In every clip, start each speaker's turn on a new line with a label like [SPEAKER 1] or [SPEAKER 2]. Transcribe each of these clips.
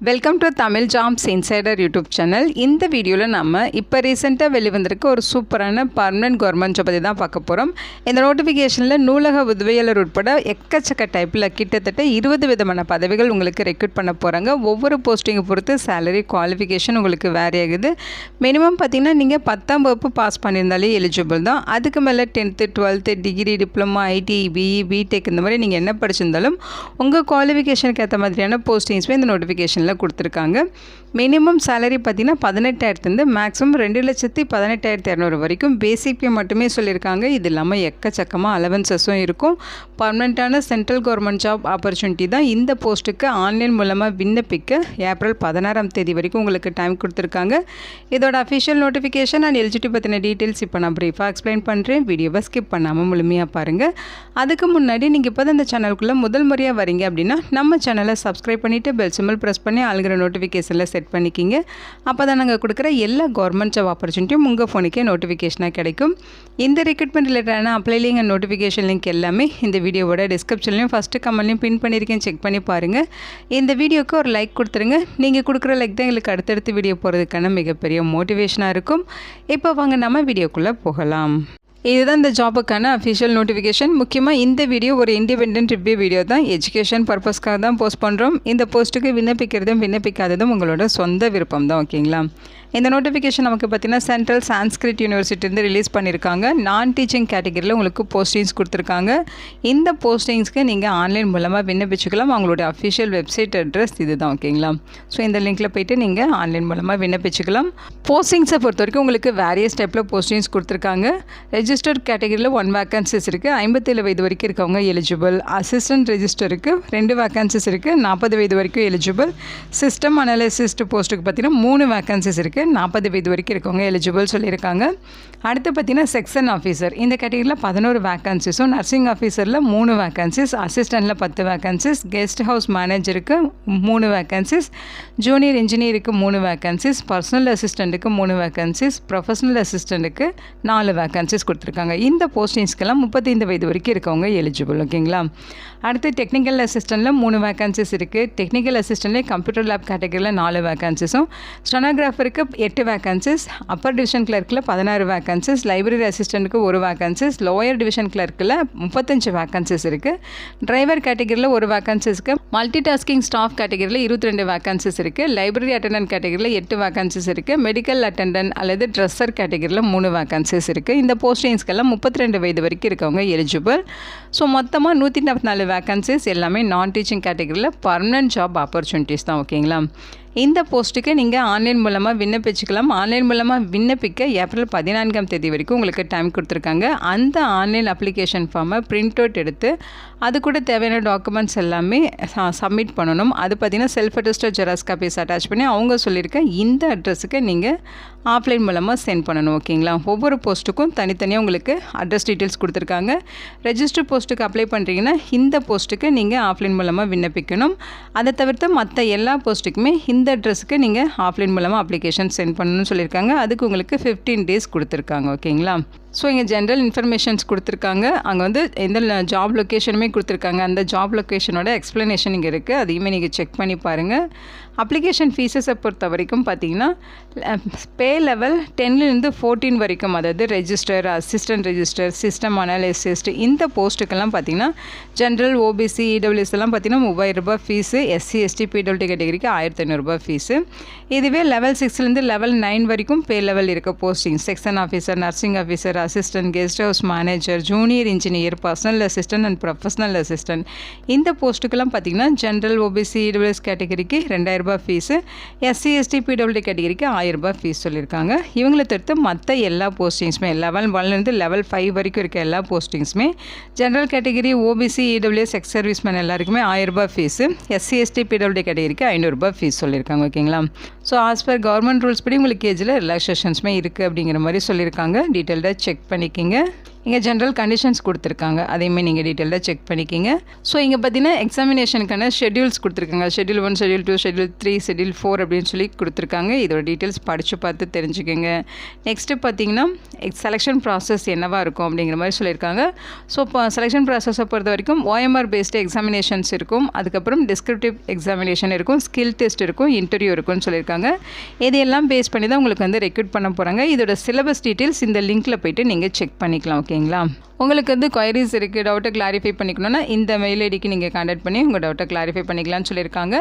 [SPEAKER 1] Welcome to Tamil jobs insider YouTube channel. இந்த வீடியோவில் நம்ம இப்போ ரீசெண்டாக வெளிவந்திருக்க ஒரு சூப்பரான பர்மனெண்ட் கவர்மெண்ட் ஜாப் பற்றி தான் பார்க்க போகிறோம். இந்த நோட்டிஃபிகேஷனில் நூலக உதவியாளர் உட்பட எக்கச்சக்க டைப்பில் கிட்டத்தட்ட 20 விதமான பதவிகள் உங்களுக்கு ரெக்ரூட் பண்ண போகிறாங்க. ஒவ்வொரு போஸ்டிங்கை பொறுத்து சேலரி குவாலிஃபிகேஷன் உங்களுக்கு வேரி ஆகுது. மினிமம் பார்த்திங்கன்னா நீங்கள் 10ஆம் வகுப்பு பாஸ் பண்ணியிருந்தாலே எலிஜிபிள் தான். அதுக்கு மேலே 10th 12th degree diploma IT BE BTech இந்த மாதிரி நீங்கள் என்ன படிச்சிருந்தாலும் உங்கள் குவாலிஃபிகேஷனுக்கு ஏற்ற மாதிரியான போஸ்டிங்ஸுமே இந்த நோட்டிஃபிகேஷனில் கொடுத்துருக்காங்க. மினிமம் சேலரி பார்த்தீங்கன்னா 18,000 மேக்ஸிமம் 2,18,200 வரைக்கும் பேசிக் பே மட்டுமே சொல்லியிருக்காங்க. இது இல்லாமல் எக்கச்சக்கமாக அலவன்சஸும் இருக்கும். பர்மனெண்ட்டான சென்ட்ரல் கவர்மெண்ட் ஜாப் ஆப்பர்ச்சுனிட்டி தான். இந்த போஸ்ட்டுக்கு ஆன்லைன் மூலமாக விண்ணப்பிக்க ஏப்ரல் 16ஆம் தேதி வரைக்கும் உங்களுக்கு டைம் கொடுத்துருக்காங்க. இதோட அஃபிஷியல் நோட்டிஃபிகேஷன் அண்ட் எலிஜிபிலிட்டி பற்றின டீட்டெயில்ஸ் இப்போ நான் ப்ரீஃபாக எக்ஸ்பிளைன் பண்ணுறேன். வீடியோவை ஸ்கிப் பண்ணாமல் முழுமையாக பாருங்கள். அதுக்கு முன்னாடி நீங்கள் இப்போ தான் இந்த சேனலுக்குள்ளே முதல் முறையாக வரீங்க அப்படின்னா நம்ம சேனலை சப்ஸ்கிரைப் பண்ணிவிட்டு பெல் சிம்பிள் ப்ரெஸ் பண்ணி ஆளுங்கிற நோட்டிஃபிகேஷனில் செட் பண்ணிக்கிங்க. அப்போ தான் நாங்கள் கொடுக்குற எல்லா கவர்மெண்ட் ஜாப் ஆப்பர்ச்சுனிட்டியும் உங்கள் ஃபோனுக்கே நோட்டிஃபிகேஷனாக கிடைக்கும். இந்த ரெக்ரூட்மெண்ட் ரிலேட்டடான apply link and notification link எல்லாமே இந்த வீடியோவோட டிஸ்கிரிப்ஷன்லையும் ஃபஸ்ட்டு கமெண்ட்லையும் பின் பண்ணியிருக்கேன். செக் பண்ணி பாருங்கள். இந்த வீடியோக்கு ஒரு லைக் கொடுத்துருங்க. நீங்கள் கொடுக்குற லைக் தான் எங்களுக்கு அடுத்தடுத்து வீடியோ போகிறதுக்கான மிகப்பெரிய மோட்டிவேஷனாக இருக்கும். இப்போ வாங்க நம்ம வீடியோக்குள்ளே போகலாம். இதுதான் இந்த ஜாபுக்கான அஃபிஷியல் நோட்டிஃபிகேஷன். முக்கியமாக இந்த வீடியோ ஒரு இண்டிபெண்டன்ட் ரிவ்யூ வீடியோ தான். எஜுகேஷன் பர்பஸ்க்காக தான் போஸ்ட் பண்ணுறோம். இந்த போஸ்ட்டுக்கு விண்ணப்பிக்கிறதும் விண்ணப்பிக்காததும் உங்களோட சொந்த விருப்பம் தான். ஓகேங்களா? இந்த நோட்டிஃபிகேஷன் நமக்கு பார்த்தீங்கன்னா சென்ட்ரல் சான்ஸ்கிரிட் யூனிவர்சிட்டிலேருந்து ரிலீஸ் பண்ணியிருக்காங்க. நான் டீச்சிங் கேட்டகரியில் உங்களுக்கு போஸ்டிங்ஸ் கொடுத்துருக்காங்க. இந்த போஸ்டிங்ஸ்க்கு நீங்கள் ஆன்லைன் மூலமாக விண்ணப்பிச்சுக்கலாம். அவங்களோட அஃபிஷியல் வெப்சைட் அட்ரஸ் இது தான். ஓகேங்களா? ஸோ இந்த லிங்க்கில் போய்ட்டு நீங்கள் ஆன்லைன் மூலமாக விண்ணப்பிச்சுக்கலாம். போஸ்டிங்ஸை பொறுத்த வரைக்கும் உங்களுக்கு வேரியஸ் டைப்பில் போஸ்டிங்ஸ் கொடுத்துருக்காங்க. ரெஜிஸ்டர்ட் கேட்டகரியில் 1 வேக்கன்சிஸ் இருக்குது. 57 வயது வரைக்கும் இருக்கவங்க எலிஜிபிள். அசிஸ்டன்ட் ரெஜிஸ்டருக்கு 2 வேக்கன்சிஸ் இருக்குது. 40 வயது வரைக்கும் எலிஜிபிள். சிஸ்டம் அனலிசிஸ்ட் போஸ்ட்டுக்கு பார்த்தீங்கன்னா 3 வேக்கன்சிஸ் இருக்குது. 40 வயது வரைக்கும் இருக்கவங்க எலிஜிபிள் சொல்லியிருக்காங்க. அடுத்து பார்த்தீங்கன்னா செக்ஷன் ஆஃபீஸர் இந்த கேட்டகரியில் 11 வேக்கன்சிஸும், நர்சிங் ஆஃபீஸரில் 3 வேக்கன்சிஸ், அசிஸ்டண்ட்டில் 10 வேக்கன்சிஸ், கெஸ்ட் ஹவுஸ் மேனேஜருக்கு 3 வேக்கன்சிஸ், ஜூனியர் இன்ஜினியருக்கு 3 வேக்கன்சிஸ், பர்சனல் அசிஸ்டண்ட்டுக்கு 3 வேக்கன்சிஸ், ப்ரொஃபஷனல் அசிஸ்டண்ட்டுக்கு 4 வேக்கன்சிஸ் கொடுத்துருக்காங்க. இந்த போஸ்டிங்ஸ்க்கெல்லாம் 35 வயது வரைக்கும் இருக்கவங்க எலிஜிபிள். ஓகேங்களா? அடுத்து டெக்னிக்கல் அசிஸ்டண்ட்டில் 3 வேக்கன்சிஸ் இருக்குது. டெக்னிக்கல் அசிஸ்டண்ட்லேயே கம்ப்யூட்டர் லேப் கேட்டகரியில் 4 வேக்கன்சிஸும், ஸ்டெனோகிராஃபருக்கு 8 வேக்கன்சிஸ், அப்பர் டிவிஷன் கிளர்க்கில் 16 வேக்கன்சிஸ், லைப்ரரி அசிஸ்டண்ட்டுக்கு 1 வேக்கன்சிஸ், லோயர் டிவிஷன் கிளர்க்கில் 35 வேக்கன்சிஸ் இருக்குது. டிரைவர் கேட்டகரியில் 1 வேக்கன்சிஸ்க்கு, மல்டி டாஸ்கிங் ஸ்டாஃப் கேட்டகரியில் 22 வேக்கன்சிஸ் இருக்குது. லைப்ரரி அட்டெண்டன்ட் கேட்டகரியில் 8 வேக்கன்சிஸ் இருக்குது. மெடிக்கல் அட்டெண்டன்ட் அல்லது ட்ரெஸ்ஸர் கேட்டகரியில் 3 வேக்கன்சிஸ் இருக்குது. இந்த போஸ்டிங்ஸ்க்கெல்லாம் 32 வயது வரைக்கும் இருக்கவங்க எலிஜிபிள். ஸோ மொத்தமாக 144 வேக்கன்சிஸ் எல்லாமே நான் டீச்சிங் கேட்டகரியில் பர்மனெண்ட் ஜாப் ஆப்பர்ச்சுனிட்டிஸ் தான். ஓகேங்களா? இந்த போஸ்ட்டுக்கு நீங்கள் ஆன்லைன் மூலமாக விண்ணப்பிச்சுக்கலாம். ஆன்லைன் மூலமாக விண்ணப்பிக்க ஏப்ரல் 14ஆம் தேதி வரைக்கும் உங்களுக்கு டைம் கொடுத்துருக்காங்க. அந்த ஆன்லைன் அப்ளிகேஷன் ஃபார்மை பிரிண்ட் அவுட் எடுத்து அது கூட தேவையான டாக்குமெண்ட்ஸ் எல்லாமே சப்மிட் பண்ணணும். அது பார்த்திங்கன்னா self attested xerox copies attach பண்ணி அவங்க சொல்லியிருக்க இந்த அட்ரஸுக்கு நீங்கள் ஆஃப்லைன் மூலமாக சென்ட் பண்ணணும். ஓகேங்களா? ஒவ்வொரு போஸ்ட்டுக்கும் தனித்தனியாக உங்களுக்கு அட்ரஸ் டீட்டெயில்ஸ் கொடுத்துருக்காங்க. ரெஜிஸ்டர் போஸ்ட்டுக்கு அப்ளை பண்ணுறீங்கன்னா இந்த போஸ்ட்டுக்கு நீங்கள் ஆஃப்லைன் மூலமாக விண்ணப்பிக்கணும். அதை தவிர்த்து மற்ற எல்லா போஸ்ட்டுக்குமே இந்த அட்ரஸுக்கு நீங்கள் ஆஃப்லைன் மூலமாக அப்ளிகேஷன் சென்ட் பண்ணணும்னு சொல்லியிருக்காங்க. அதுக்கு உங்களுக்கு 15 டேஸ் கொடுத்துருக்காங்க. ஓகேங்களா? ஸோ இங்கே ஜென்ரல் இன்ஃபர்மேஷன்ஸ் கொடுத்துருக்காங்க. அங்கே வந்து எந்த ஜாப் லொக்கேஷனுமே கொடுத்துருக்காங்க. அந்த ஜாப் லொக்கேஷனோட எக்ஸ்ப்ளனேஷன் இங்கே இருக்குது. அதையுமே நீங்கள் செக் பண்ணி பாருங்கள். அப்ளிகேஷன் ஃபீஸஸை பொறுத்த வரைக்கும் பார்த்தீங்கன்னா பே லெவல் 10லேருந்து 14 வரைக்கும், அதாவது register, assistant register, system analyst இந்த போஸ்ட்டுக்கெல்லாம் பார்த்தீங்கன்னா ஜென்ரல் ஓபிசி இடபிள்யூஎஸ் எல்லாம் பார்த்தீங்கன்னா 3000 ரூபாய் ஃபீஸு. எஸ்சி எஸ்டி பிடபிள்யூடி கேட்டகரிக்கு 1500 ரூபாய் ஃபீஸு. இதுவே லெவல் 6லேருந்து லெவல் 9 வரைக்கும் பே லெவல் இருக்க posting section officer, nursing officer, assistant, guest house manager, junior engineer, personal assistant and professional assistant இந்த போஸ்ட்டுக்கெல்லாம் பார்த்தீங்கன்னா ஜென்ரல் ஓபிசி இடபிள்யூஎஸ் கேட்டகரிக்கு 2000 ரூபாய் ஃபீஸு. எஸ்சி எஸ்டி பிடபிள்யூடி கேட்டகரிக்கு 1000 ரூபாய் ஃபீஸ் சொல்லியிருக்காங்க. இவங்களை தவிர்த்து மற்ற எல்லா போஸ்டிங்ஸுமே லெவல் 1லேருந்து லெவல் 5 வரைக்கும் இருக்க எல்லா போஸ்டிங்ஸுமே general category OBC EWS ex serviceman எல்லாருக்குமே 1000 ரூபாய் ஃபீஸு. எஸ்சி எஸ்டி பிடபிள்யூடி கேட்டகரிக்கு 500 ரூபாய் ஃபீஸ் சொல்லியிருக்காங்க. ஓகேங்களா? So as per government rules படி உங்களுக்கு ஏஜில் ரிலாக்ஸேஷன்ஸுமே இருக்குது அப்படிங்கிற மாதிரி சொல்லியிருக்காங்க. டீட்டெயில்டாக செக் பண்ணிக்கிங்க. இங்கே ஜென்ரல் கண்டிஷன்ஸ் கொடுத்துருக்காங்க, அதையுமே நீங்கள் டீட்டெயிலாக செக் பண்ணிக்கிங்க. ஸோ இங்கே பார்த்தீங்கன்னா எக்ஸாமினேஷனுக்கான ஷெட்யூல்ஸ் கொடுத்துருக்காங்க. ஷெட்யூல் 1, ஷெட்யூல் 2, ஷெட்யூல் 3, ஷெட்யூல் 4 அப்படின்னு சொல்லி கொடுத்துருக்காங்க. இதோட டீட்டெயில்ஸ் படித்து பார்த்து தெரிஞ்சுக்கோங்க. நெக்ஸ்ட்டு பார்த்தீங்கன்னா செலெக்ஷன் ப்ராசஸ் என்னவாக இருக்கும் அப்படிங்கிற மாதிரி சொல்லியிருக்காங்க. ஸோ இப்போ செலெக்ஷன் ப்ராசஸை பொறுத்த வரைக்கும் OMR பேஸ்டு எக்ஸாமினேஷன்ஸ் இருக்கும், அதுக்கப்புறம் டிஸ்கிரிப்டிவ் எக்ஸாமினேஷன் இருக்கும், ஸ்கில் டெஸ்ட் இருக்கும், இன்டர்வியூ இருக்கும்னு சொல்லியிருக்காங்க. இதையெல்லாம் பேஸ் பண்ணி தான் உங்களுக்கு வந்து ரெக்ரூட் பண்ண போகிறாங்க. இதோட சிலபஸ் டீட்டெயில்ஸ் இந்த லிங்க்கில் போய்ட்டு நீங்கள் செக் பண்ணிக்கலாம். ஓகேங்களா? உங்களுக்கு வந்து குவைரிஸ் இருக்குது, டவுட்டை கிளாரிஃபை பண்ணிக்கணும்னா இந்த மெயில் ஐடிக்கு நீங்கள் கான்டாக்ட் பண்ணி உங்கள் டவுட்டை கிளாரிஃபை பண்ணிக்கலாம்னு சொல்லியிருக்காங்க.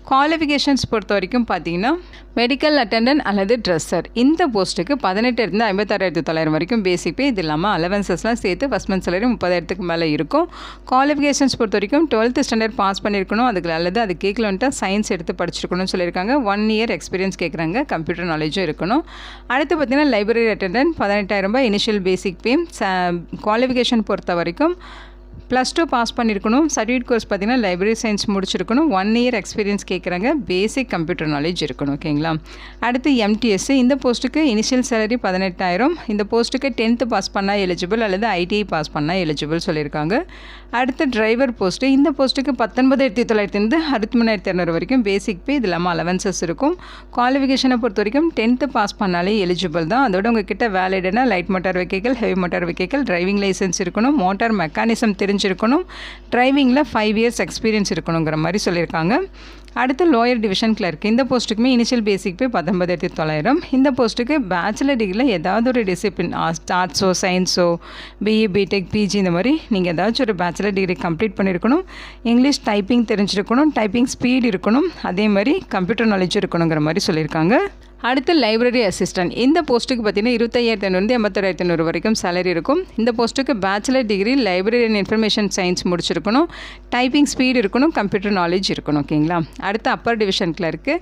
[SPEAKER 1] குவாலிஃபிகேஷன்ஸ் பொறுத்த வரைக்கும் பார்த்தீங்கன்னா மெடிக்கல் அட்டெண்டன்ட் அல்லது ட்ரெஸ்ஸர் இந்த போஸ்ட்டுக்கு 18,000 56,900 வரைக்கும் பேசிக் பே. இது இல்லாமல் அலவன்சஸ்லாம் சேர்த்து ஃபஸ்ட் மந்த் சேலரி 30,000க்கு மேலே இருக்கும். குவாலிஃபிகேஷன்ஸ் பொறுத்த வரைக்கும் 12th ஸ்டாண்டர்ட் பாஸ் பண்ணியிருக்கணும், அதுக்கு அல்லது அது கேட்கல வந்துட்டு சயின்ஸ் எடுத்து படிச்சிருக்கணும்னு சொல்லியிருக்காங்க. 1 year எக்ஸ்பீரியன்ஸ் கேட்குறாங்க, கம்ப்யூட்டர் நாலேஜும் இருக்கணும். அடுத்து பார்த்தீங்கன்னா லைப்ரரி அட்டெண்டன்ட் 18,000 இனிஷியல் பேசிக் பே. குவாலிஃபிகேஷன் பொறுத்த வரைக்கும் +2 பாஸ் பண்ணியிருக்கணும். சர்டிஃபிகேட் கோர்ஸ் பார்த்தீங்கன்னா லைப்ரரி சயின்ஸ் முடிச்சிருக்கணும். 1 year எக்ஸ்பீரியன்ஸ் கேட்குறாங்க, பேசிக் கம்ப்யூட்டர் நாலேஜ் இருக்கணும். ஓகேங்களா? அடுத்து MTS இந்த போஸ்ட்டுக்கு இனிஷியல் சேலரி 18,000. இந்த போஸ்ட்டுக்கு 10th பாஸ் பண்ணால் எலிஜிபிள் அல்லது ITI பாஸ் பண்ணால் எலிஜிபிள் சொல்லியிருக்காங்க. அடுத்து டிரைவர் போஸ்ட்டு இந்த போஸ்ட்டுக்கு 19,900 63,200 வரைக்கும் பேசிக் பே. இது இல்லாமல் அலவன்சஸ் இருக்கும். குவாலிஃபிகேஷனை பொறுத்த வரைக்கும் 10th பாஸ் பண்ணாலே எலிஜிபிள் தான். அதோட உங்ககிட்ட வேலிடனா light motor vehicle, heavy motor vehicle, driving licence இருக்கணும், மோட்டார் மெக்கானிசம் தெரிஞ்சிருக்கணும், டிரைவிங்கில் 5 years எக்ஸ்பீரியன்ஸ் இருக்கணுங்கிற மாதிரி சொல்லியிருக்காங்க. அடுத்து லோயர் டிவிஷன் கிளர்க் இந்த போஸ்ட்டுக்குமே இனிஷியல் பேசிக் பே 19,900. இந்த போஸ்ட்டுக்கு பேச்சுலர் டிகிரியில் ஏதாவது ஒரு டிசிப்ளின் ஆர்ட்ஸோ சயின்ஸோ BE BTech PG இந்த மாதிரி நீங்கள் ஏதாச்சும் ஒரு பேச்சுலர் டிகிரி கம்ப்ளீட் பண்ணியிருக்கணும். இங்கிலீஷ் டைப்பிங் தெரிஞ்சிருக்கணும், டைப்பிங் ஸ்பீட் இருக்கணும், அதே மாதிரி கம்ப்யூட்டர் நாலேஜ் இருக்கணுங்கிற மாதிரி சொல்லியிருக்காங்க. அடுத்து லைப்ரரி அசிஸ்டன்ட் இந்த போஸ்ட்டுக்கு பார்த்தீங்கன்னா 25,500 86,500 வரைக்கும் சேலரி இருக்கும். இந்த போஸ்ட்டுக்கு bachelor degree library and information science முடிச்சிருக்கணும், டைப்பிங் ஸ்பீட் இருக்கணும், கம்ப்யூட்டர் நாலேஜ் இருக்கணும். ஓகேங்களா? அடுத்து Appar division clerk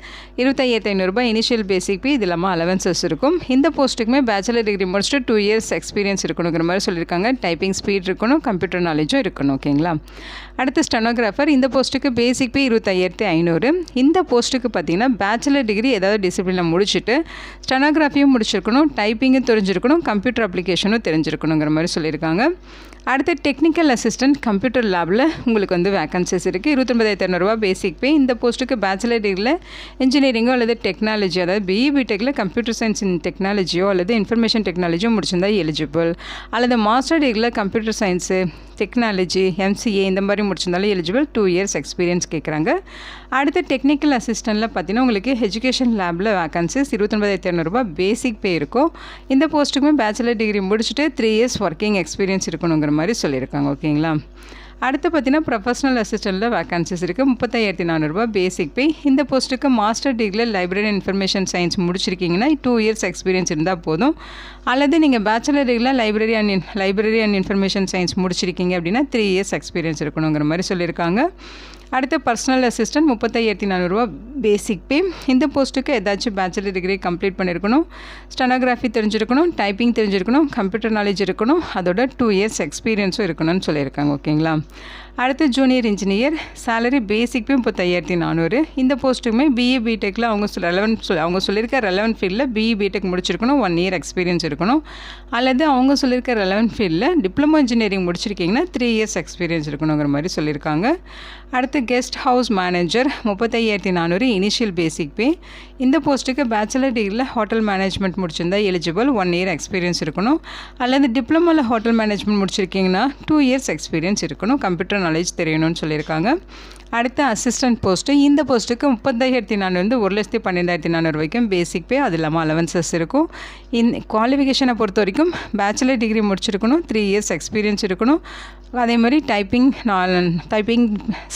[SPEAKER 1] 25,500 initial basic பே. இது இல்லாமல் அலவன்சஸ் இருக்கும். இந்த போஸ்ட்டுக்குமே பேச்சுலர் டிகிரி முடிச்சுட்டு 2 years எக்ஸ்பீரியன்ஸ் இருக்கணுங்கிற மாதிரி சொல்லியிருக்காங்க, டைப்பிங் ஸ்பீட் இருக்கணும், கம்ப்யூட்டர் நாலேஜும் இருக்கணும். ஓகேங்களா? அடுத்து ஸ்டெனோகிராஃபர் இந்த போஸ்ட்டுக்கு பேசிக் பே 25,500. இந்த போஸ்ட்டுக்கு பார்த்தீங்கன்னா பேச்சுலர் டிகிரி ஏதாவது டிசிப்ளினில் முடிச்சுட்டு ஸ்டெனோகிராஃபியும் முடிச்சிருக்கணும், டைப்பிங்கும் தெரிஞ்சிருக்கணும், கம்ப்யூட்டர் அப்ளிகேஷனும் தெரிஞ்சிருக்கணுங்கிற மாதிரி சொல்லியிருக்காங்க. அடுத்து டெக்னிக்கல் அசிஸ்டன்ட் கம்ப்யூட்டர் லேபில் உங்களுக்கு வந்து வேக்கன்சிஸ் இருக்குது. 29,500 பேசிக் பே. இந்த போஸ்ட்டுக்கு பேச்சுலர் டிகிரியில் இன்ஜினியரிங்கோ அல்லது டெக்னாலஜி, அதாவது BE BTechல கம்ப்யூட்டர் சயின்ஸ் இன் டெக்னாலஜியோ அல்லது இன்ஃபர்மேஷன் டெக்னாலஜியோ முடிச்சிருந்தா எலிஜிபிள், அல்லது மாஸ்டர் டிகிரியில் கம்ப்யூட்டர் சயின்ஸு டெக்னாலஜி MCA இந்த மாதிரி முடிச்சிருந்தாலும் எலிஜிபிள். 2 years எக்ஸ்பீரியன்ஸ் கேட்குறாங்க. அடுத்து டெக்னிக்கல் அசிஸ்டண்ட்டில் பார்த்தீங்கன்னா உங்களுக்கு எஜுகேஷன் லேபில் வேக்கன்சிஸ் 29,500 பேசிக் பே இருக்கும். இந்த போஸ்ட்டுக்குமே பேச்சுலர் டிகிரி முடிச்சுட்டு 3 years ஒர்க்கிங் எக்ஸ்பீரியன்ஸ் இருக்கணுங்கிற மாதிரி சொல்லியிருக்காங்க. ஓகேங்களா? அடுத்து பார்த்தீங்கன்னா ப்ரொஃபஷனல் அசிஸ்டண்ட்டில் வேக்கன்சிஸ் இருக்குது. 35,400 பேசிக் பே. இந்த போஸ்ட்டுக்கு மாஸ்டர் டிகிரியில் லைப்ரரி அண்ட் இன்ஃபர்மேஷன் சயின்ஸ் முடிச்சிருக்கீங்கன்னா 2 years எக்ஸ்பீரியன்ஸ் இருந்தால் போதும், அல்லது நீங்கள் பேச்சுலர் டிகிரியில் லைப்ரரி அண்ட் இன்ஃபர்மேஷன் சயின்ஸ் முடிச்சிருக்கீங்க அப்படின்னா 3 years எக்ஸ்பீரியன்ஸ் இருக்கணுங்கிற மாதிரி சொல்லியிருக்காங்க. அடுத்து பர்சனல் அசிஸ்டன்ட் 35,400 பேசிக் பே. இந்த போஸ்ட்டுக்கு ஏதாச்சும் பேச்சுலர் டிகிரி கம்ப்ளீட் பண்ணியிருக்கணும், ஸ்டெனோகிராஃபி தெரிஞ்சிருக்கணும், டைப்பிங் தெரிஞ்சிருக்கணும், கம்ப்யூட்டர் நாலேஜ் இருக்கணும், அதோட 2 years எக்ஸ்பீரியன்ஸும் இருக்கணும்னு சொல்லியிருக்காங்க. ஓகேங்களா? அடுத்து ஜூனியர் இன்ஜினியர் சேலரி பேசிக் பே 35,400. இந்த போஸ்ட்டுக்குமே BE BTechல அவங்க சொல்லியிருக்க ரெலவென்ட் ஃபீல்டில் BE BTech முடிச்சிருக்கணும், 1 year எக்ஸ்பீரியன்ஸ் இருக்கணும், அல்லது அவங்க சொல்லியிருக்க ரெலவென்ட் ஃபீல்டில் டிப்ளமோ இன்ஜினியரிங் முடிச்சிருக்கீங்கன்னா 3 years எக்ஸ்பீரியன்ஸ் இருக்கணுங்கிற மாதிரி சொல்லியிருக்காங்க. அடுத்து guest house manager 35,400 initial basic pay. இந்த போஸ்ட்டுக்கு பேச்சுலர் டிகிரியில் ஹோட்டல் மேனேஜ்மெண்ட் முடிச்சிருந்தா எலிஜிபிள், 1 year எக்ஸ்பீரியன்ஸ் இருக்கணும், அல்லது டிப்ளமோவில் ஹோட்டல் மேனேஜ்மெண்ட் முடிச்சிருக்கீங்கன்னா 2 years எக்ஸ்பீரியன்ஸ் இருக்கணும், கம்ப்யூட்டர் நாலேஜ் தெரியணும்னு சொல்லியிருக்காங்க. அடுத்து அசிஸ்டன்ட் போஸ்ட்டு இந்த போஸ்ட்டுக்கு 35,400 1,12,400 வரைக்கும் பேசிக் பே. அது இல்லாமல் அலவன்சஸ் இருக்கும். குவாலிஃபிகேஷனை பொறுத்த வரைக்கும் பேச்சுலர் டிகிரி முடிச்சிருக்கணும், 3 years எக்ஸ்பீரியன்ஸ் இருக்கணும், அதே மாதிரி டைப்பிங்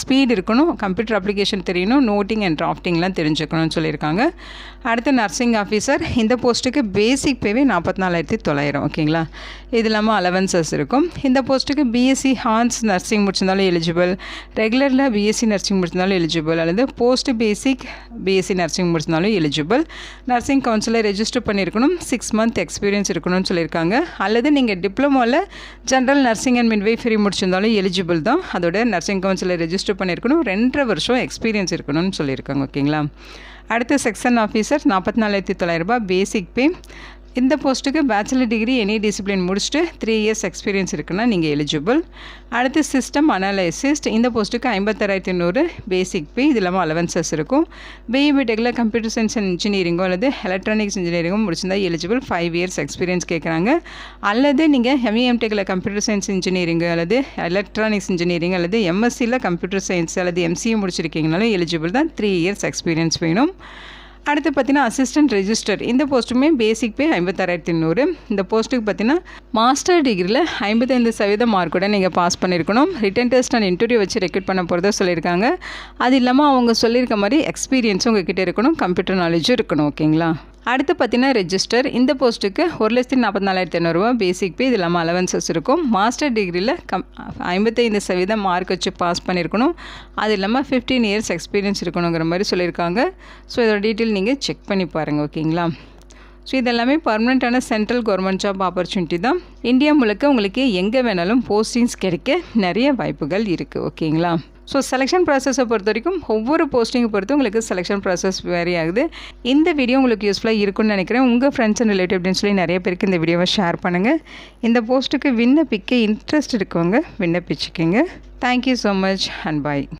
[SPEAKER 1] ஸ்பீட் இருக்கணும், கம்ப்யூட்டர் அப்ளிகேஷன் தெரியணும், நோட்டிங் அண்ட் டிராஃப்டிங்லாம் தெரிஞ்சுக்கணும்னு சொல்லியிருக்காங்க. அடுத்து நர்சிங் ஆஃபீஸர் இந்த போஸ்ட்டுக்கு பேசிக் பேவே 44,900. ஓகேங்களா? இது இல்லாமல் அலவன்சஸ் இருக்கும். இந்த போஸ்ட்டுக்கு BSc ஹார்ன்ஸ் நர்சிங் முடிச்சிருந்தாலும் எலிஜிபிள், ரெகுலரில் BSc நர்சிங் முடிச்சிருந்தாலும் எலிஜிபிள், அல்லது போஸ்ட் பேசிக் BSc நர்சிங் முடிச்சிருந்தாலும் எலிஜிபிள். நர்சிங் கவுன்சிலில் ரெஜிஸ்டர் பண்ணியிருக்கணும், 6 month எக்ஸ்பீரியன்ஸ் இருக்கணும்னு சொல்லியிருக்காங்க, அல்லது நீங்கள் டிப்ளமோவில் ஜென்ரல் நர்சிங் அண்ட் மிட்வைஃபரி முடிச்சிருந்தாலும் எலிஜிபிள் தான். அதோட நர்சிங் கவுன்சிலில் ரெஜிஸ்டர் பண்ணியிருக்கணும், 2.5 வருஷம் எக்ஸ்பீரியன்ஸ் இருக்கணும்னு சொல்லியிருக்காங்க. ஓகேங்களா? அடுத்து செக்ஷன் ஆஃபீஸர் 44,900 பேசிக் பே. இந்த போஸ்ட்டுக்கு பேச்சுலர் டிகிரி எனி டிசிப்ளின் முடிச்சுட்டு 3 இயர்ஸ் எக்ஸ்பீரியன்ஸ் இருக்குன்னா நீங்கள் எலிஜிபிள். அடுத்து சிஸ்டம் அனலைசிஸ்ட், இந்த போஸ்ட்டுக்கு 56,800 பேசிக் பே, இது இல்லாமல் அலவன்சஸ் இருக்கும். பிஇபிடெக்கில் கம்ப்யூட்டர் சயின்ஸ் அண்ட் இன்ஜினியரிங்கோ அல்லது எலக்ட்ரானிக்ஸ் இன்ஜினியரிங்கோ முடிச்சிருந்தால் எலிஜிபிள். 5 இயர்ஸ் எக்ஸ்பீரியன்ஸ் கேட்குறாங்க. அல்லது நீங்கள் எம்இஎம்டெக்கில் கம்ப்யூட்டர் சயின்ஸ் இன்ஜினியரிங் அல்லது எலக்ட்ரானிக்ஸ் இன்ஜினியரிங் அல்லது எம்எஸ்சியில் கம்ப்யூட்டர் சயின்ஸ் அல்லது எம்சிஏ முடிச்சிருக்கீங்கனாலும் எலிஜிபிள் தான். 3 இயர்ஸ் எக்ஸ்பீரியன்ஸ் வேணும். அடுத்து பார்த்தீங்கன்னா அசிஸ்டன்ட் ரெஜிஸ்டர், இந்த போஸ்ட்டுமே பேசிக் பே 56,800. இந்த போஸ்ட்டுக்கு பார்த்தீங்கன்னா மாஸ்டர் டிகிரியில் 55% மார்க்கோட நீங்கள் பாஸ் பண்ணியிருக்கணும். ரிட்டன் டெஸ்ட் அண்ட் இன்டர்வியூ வச்சு ரெக்ரூட் பண்ண போகிறதா சொல்லியிருக்காங்க. அது இல்லாமல் அவங்க சொல்லியிருக்க மாதிரி எக்ஸ்பீரியன்ஸும் உங்ககிட்ட இருக்கணும், கம்ப்யூட்டர் நாலேஜும் இருக்கணும். ஓகேங்களா. அடுத்து பார்த்தீங்கன்னா ரெஜிஸ்டர், இந்த போஸ்ட்டுக்கு 1,44,800 பேசிக் பே, இது இல்லாமல் அலவன்சஸ் இருக்கும். மாஸ்டர் டிகிரியில் 55% மார்க் வச்சு பாஸ் பண்ணியிருக்கணும். அது இல்லாமல் 15 இயர்ஸ் எக்ஸ்பீரியன்ஸ் இருக்கணுங்கிற மாதிரி சொல்லியிருக்காங்க. ஸோ இதோட டீட்டெயில் நீங்கள் செக் பண்ணி பாருங்கள். ஓகேங்களா. ஸோ இதெல்லாமே பர்மனெண்ட்டான சென்ட்ரல் கவர்மெண்ட் ஜாப் ஆப்பர்ச்சுனிட்டி தான். இந்தியா முழுக்க உங்களுக்கு எங்கே வேணாலும் போஸ்டிங்ஸ் கிடைக்க நிறைய வாய்ப்புகள் இருக்குது. ஓகேங்களா. ஸோ செலெக்ஷன் ப்ராசஸை பொறுத்த வரைக்கும் ஒவ்வொரு போஸ்டிங்கை பொறுத்து உங்களுக்கு செலெக்ஷன் ப்ராசஸ் வேரி ஆகுது. இந்த வீடியோ உங்களுக்கு யூஸ்ஃபுல்லாக இருக்கும்னு நினைக்கிறேன். உங்கள் ஃப்ரெண்ட்ஸ் அண்ட் ரிலேட்டிவ் அப்படின்னு சொல்லி நிறைய பேருக்கு இந்த வீடியோவை ஷேர் பண்ணுங்கள். இந்த போஸ்ட்டுக்கு விண்ணப்பிக்க இன்ட்ரெஸ்ட் இருக்கவங்க விண்ணப்பிச்சுக்கோங்க. Thank you so much and bye.